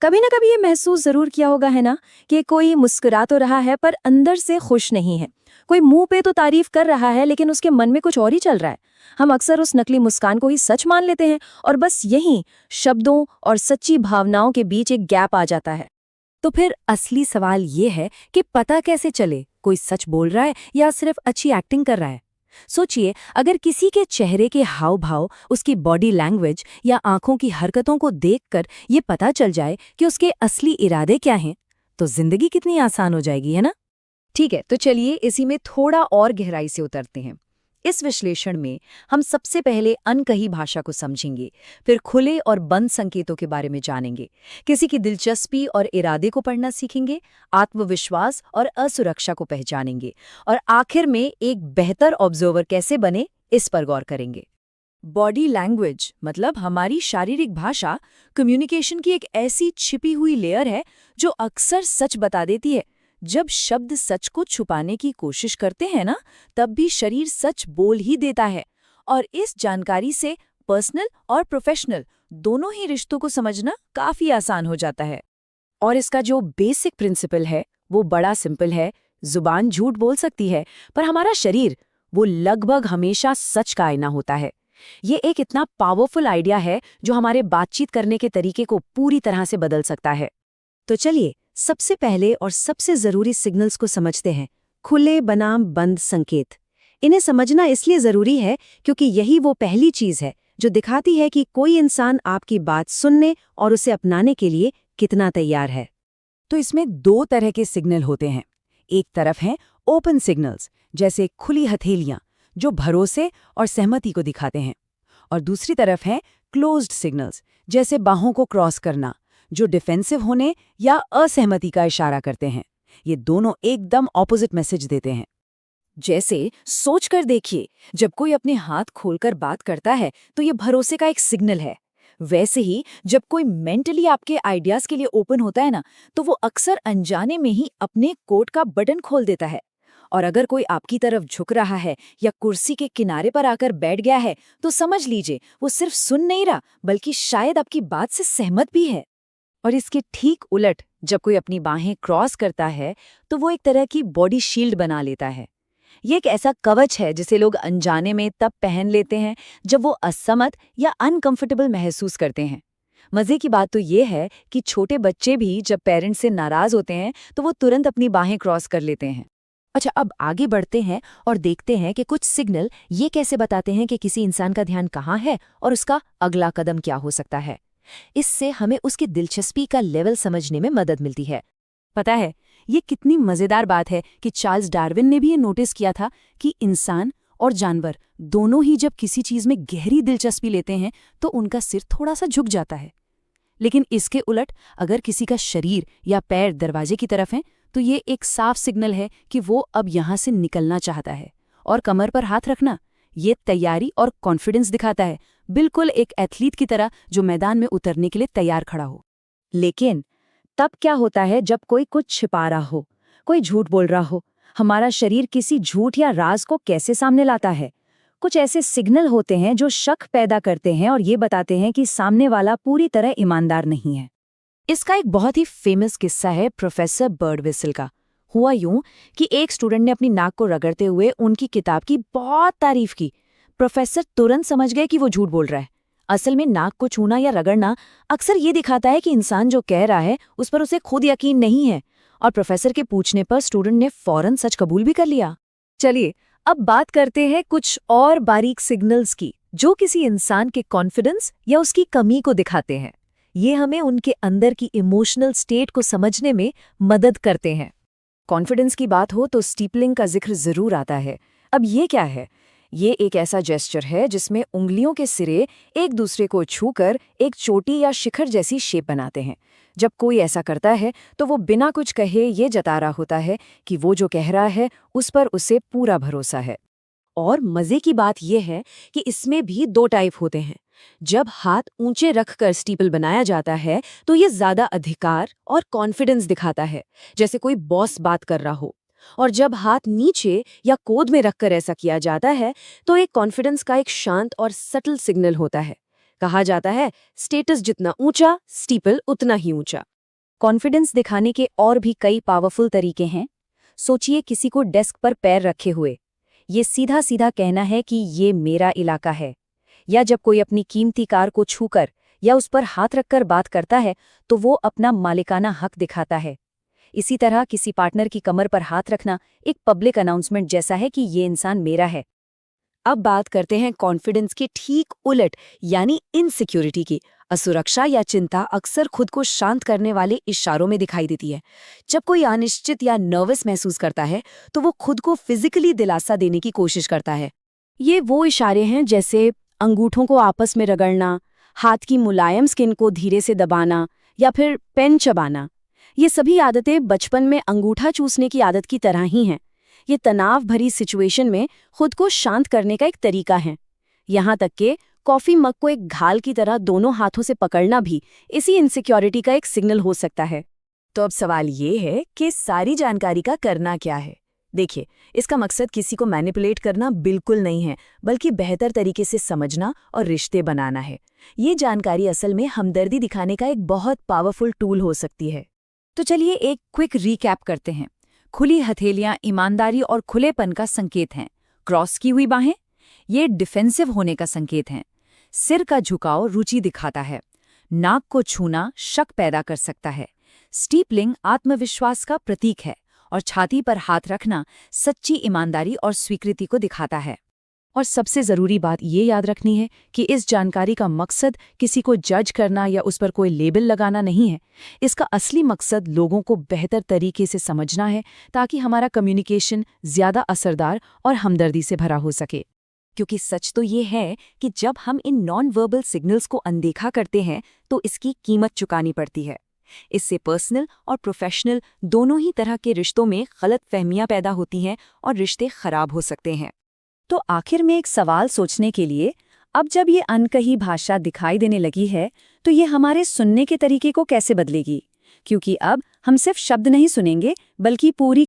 कभी ना कभी ये महसूस जरूर किया होगा है ना कि कोई मुस्कुरा तो रहा है पर अंदर से खुश नहीं है। कोई मुंह पे तो तारीफ कर रहा है लेकिन उसके मन में कुछ और ही चल रहा है। हम अक्सर उस नकली मुस्कान को ही सच मान लेते हैं और बस यही शब्दों और सच्ची भावनाओं के बीच एक गैप आ जाता है। तो फिर असली सवाल ये है कि पता कैसे चले कोई सच बोल रहा है या सिर्फ अच्छी एक्टिंग कर रहा है। सोचिए, अगर किसी के चेहरे के हाव भाव, उसकी बॉडी लैंग्वेज या आंखों की हरकतों को देखकर ये पता चल जाए कि उसके असली इरादे क्या हैं, तो जिंदगी कितनी आसान हो जाएगी, है ना? ठीक है, तो चलिए इसी में थोड़ा और गहराई से उतरते हैं। इस विश्लेषण में हम सबसे पहले अनकही भाषा को समझेंगे, फिर खुले और बंद संकेतों के बारे में जानेंगे, किसी की दिलचस्पी और इरादे को पढ़ना सीखेंगे, आत्मविश्वास और असुरक्षा को पहचानेंगे, और आखिर में एक बेहतर ऑब्जर्वर कैसे बने, इस पर गौर करेंगे। बॉडी लैंग्वेज मतलब हमारी शारीरिक भाषा कम्युनिकेशन की एक ऐसी छिपी हुई लेयर है जो अक्सर सच बता देती है। जब शब्द सच को छुपाने की कोशिश करते हैं ना, तब भी शरीर सच बोल ही देता है। और इस जानकारी से पर्सनल और प्रोफेशनल दोनों ही रिश्तों को समझना काफी आसान हो जाता है। और इसका जो बेसिक प्रिंसिपल है वो बड़ा सिंपल है। जुबान झूठ बोल सकती है, पर हमारा शरीर वो लगभग हमेशा सच का आईना होता है। ये एक इतना पावरफुल आइडिया है जो हमारे बातचीत करने के तरीके को पूरी तरह से बदल सकता है। तो चलिए सबसे पहले और सबसे जरूरी सिग्नल्स को समझते हैं, खुले बनाम बंद संकेत। इन्हें समझना इसलिए जरूरी है क्योंकि यही वो पहली चीज है जो दिखाती है कि कोई इंसान आपकी बात सुनने और उसे अपनाने के लिए कितना तैयार है। तो इसमें दो तरह के सिग्नल होते हैं। एक तरफ हैं ओपन सिग्नल्स, जैसे खुली हथेलियां जो भरोसे और सहमति को दिखाते हैं, और दूसरी तरफ हैं क्लोज्ड सिग्नल्स, जैसे बाहों को क्रॉस करना, जो डिफेंसिव होने या असहमति का इशारा करते हैं। ये दोनों एकदम ऑपोजिट मैसेज देते हैं। जैसे सोचकर देखिए, जब कोई अपने हाथ खोलकर बात करता है तो ये भरोसे का एक सिग्नल है। वैसे ही जब कोई मेंटली आपके आइडियाज के लिए ओपन होता है ना, तो वो अक्सर अनजाने में ही अपने कोट का बटन खोल देता है। और अगर कोई आपकी तरफ झुक रहा है या कुर्सी के किनारे पर आकर बैठ गया है, तो समझ लीजिए वो सिर्फ सुन नहीं रहा, बल्कि शायद आपकी बात से सहमत भी है। और इसके ठीक उलट, जब कोई अपनी बाहें क्रॉस करता है तो वो एक तरह की बॉडी शील्ड बना लेता है। ये एक ऐसा कवच है जिसे लोग अनजाने में तब पहन लेते हैं जब वो असहमत या अनकंफर्टेबल महसूस करते हैं। मजे की बात तो ये है कि छोटे बच्चे भी जब पेरेंट्स से नाराज होते हैं तो वो तुरंत अपनी बाहें क्रॉस कर लेते हैं। अच्छा, अब आगे बढ़ते हैं और देखते हैं कि कुछ सिग्नल ये कैसे बताते हैं कि किसी इंसान का ध्यान कहाँ है और उसका अगला कदम क्या हो सकता है। इससे हमें उसकी दिलचस्पी का लेवल समझने में मदद मिलती है। पता है, ये कितनी मजेदार बात है कि चार्ल्स डार्विन ने भी ये नोटिस किया था कि इंसान और जानवर दोनों ही जब किसी चीज में गहरी दिलचस्पी लेते हैं तो उनका सिर थोड़ा सा झुक जाता है। लेकिन इसके उलट, अगर किसी का शरीर या पैर दरवाजे की तरफ है तो ये एक साफ सिग्नल है कि वो अब यहाँ से निकलना चाहता है। और कमर पर हाथ रखना, ये तैयारी और कॉन्फिडेंस दिखाता है, बिल्कुल एक एथलीट की तरह जो मैदान में उतरने के लिए तैयार खड़ा हो। लेकिन तब क्या होता है जब कोई कुछ छिपा रहा हो, कोई झूठ बोल रहा हो? हमारा शरीर किसी झूठ या राज को कैसे सामने लाता है? कुछ ऐसे सिग्नल होते हैं जो शक पैदा करते हैं और ये बताते हैं कि सामने वाला पूरी तरह ईमानदार नहीं है। इसका एक बहुत ही फेमस किस्सा है प्रोफेसर बर्डविस्टल का। हुआ यूं कि एक स्टूडेंट ने अपनी नाक को रगड़ते हुए उनकी किताब की बहुत तारीफ की। प्रोफेसर तुरंत समझ गए कि वो झूठ बोल रहा है। असल में नाक को छूना या रगड़ना अक्सर ये दिखाता है कि इंसान जो कह रहा है उस पर उसे खुद यकीन नहीं है। और प्रोफेसर के पूछने पर स्टूडेंट ने फौरन सच कबूल भी कर लिया। चलिए अब बात करते हैं कुछ और बारीक सिग्नल्स की, जो किसी इंसान के कॉन्फिडेंस या उसकी कमी को दिखाते हैं। ये हमें उनके अंदर की इमोशनल स्टेट को समझने में मदद करते हैं। कॉन्फिडेंस की बात हो तो स्टीपलिंग का जिक्र जरूर आता है। अब ये क्या है? ये एक ऐसा जेस्चर है जिसमें उंगलियों के सिरे एक दूसरे को छूकर एक चोटी या शिखर जैसी शेप बनाते हैं। जब कोई ऐसा करता है तो वो बिना कुछ कहे ये जता रहा होता है कि वो जो कह रहा है उस पर उसे पूरा भरोसा है। और मजे की बात यह है कि इसमें भी दो टाइप होते हैं। जब हाथ ऊंचे रखकर स्टीपल बनाया जाता है तो ये ज्यादा अधिकार और कॉन्फिडेंस दिखाता है, जैसे कोई बॉस बात कर रहा हो। और जब हाथ नीचे या कोद में रखकर ऐसा किया जाता है तो एक कॉन्फिडेंस का एक शांत और सटल सिग्नल होता है। कहा जाता है, स्टेटस जितना ऊंचा, स्टीपल उतना ही ऊंचा। कॉन्फिडेंस दिखाने के और भी कई पावरफुल तरीके हैं। सोचिए किसी को डेस्क पर पैर रखे हुए। ये सीधा सीधा कहना है कि ये मेरा इलाका है। या जब कोई अपनी कीमती कार को छूकर या उस पर हाथ रखकर बात करता है तो वो अपना मालिकाना हक दिखाता है। इसी तरह किसी पार्टनर की कमर पर हाथ रखना एक पब्लिक अनाउंसमेंट जैसा है कि ये इंसान मेरा है। अब बात करते हैं कॉन्फिडेंस के ठीक उलट यानी इनसिक्योरिटी की। असुरक्षा या चिंता अक्सर खुद को शांत करने वाले इशारों में दिखाई देती है। जब कोई अनिश्चित या नर्वस महसूस करता है तो वो खुद को फिजिकली दिलासा देने की कोशिश करता है। ये वो इशारे हैं जैसे अंगूठों को आपस में रगड़ना, हाथ की मुलायम स्किन को धीरे से दबाना या फिर पेन चबाना। ये सभी आदतें बचपन में अंगूठा चूसने की आदत की तरह ही हैं। ये तनाव भरी सिचुएशन में खुद को शांत करने का एक तरीका है। यहाँ तक कि कॉफी मग को एक घाल की तरह दोनों हाथों से पकड़ना भी इसी इनसिक्योरिटी का एक सिग्नल हो सकता है। तो अब सवाल ये है कि सारी जानकारी का करना क्या है। देखिए, इसका मकसद किसी को मैनिपुलेट करना बिल्कुल नहीं है, बल्कि बेहतर तरीके से समझना और रिश्ते बनाना है। ये जानकारी असल में हमदर्दी दिखाने का एक बहुत पावरफुल टूल हो सकती है। तो चलिए एक क्विक रीकैप करते हैं। खुली हथेलियां ईमानदारी और खुलेपन का संकेत हैं। क्रॉस की हुई बाहें, ये डिफेंसिव होने का संकेत हैं। सिर का झुकाव रुचि दिखाता है। नाक को छूना शक पैदा कर सकता है। स्टीपलिंग आत्मविश्वास का प्रतीक है और छाती पर हाथ रखना सच्ची ईमानदारी और स्वीकृति को दिखाता है। और सबसे ज़रूरी बात ये याद रखनी है कि इस जानकारी का मकसद किसी को जज करना या उस पर कोई लेबल लगाना नहीं है। इसका असली मकसद लोगों को बेहतर तरीके से समझना है ताकि हमारा कम्युनिकेशन ज़्यादा असरदार और हमदर्दी से भरा हो सके। क्योंकि सच तो ये है कि जब हम इन नॉन वर्बल सिग्नल्स को अनदेखा करते हैं तो इसकी कीमत चुकानी पड़ती है। इससे पर्सनल और प्रोफेशनल दोनों ही तरह के रिश्तों में गलतफहमियां पैदा होती हैं और रिश्ते खराब हो सकते हैं। तो आखिर में एक सवाल सोचने के लिए, अब जब ये अनकही भाषा दिखाई देने लगी है तो ये हमारे सुनने के तरीके को कैसे बदलेगी? क्योंकि अब हम सिर्फ शब्द नहीं सुनेंगे बल्कि पूरी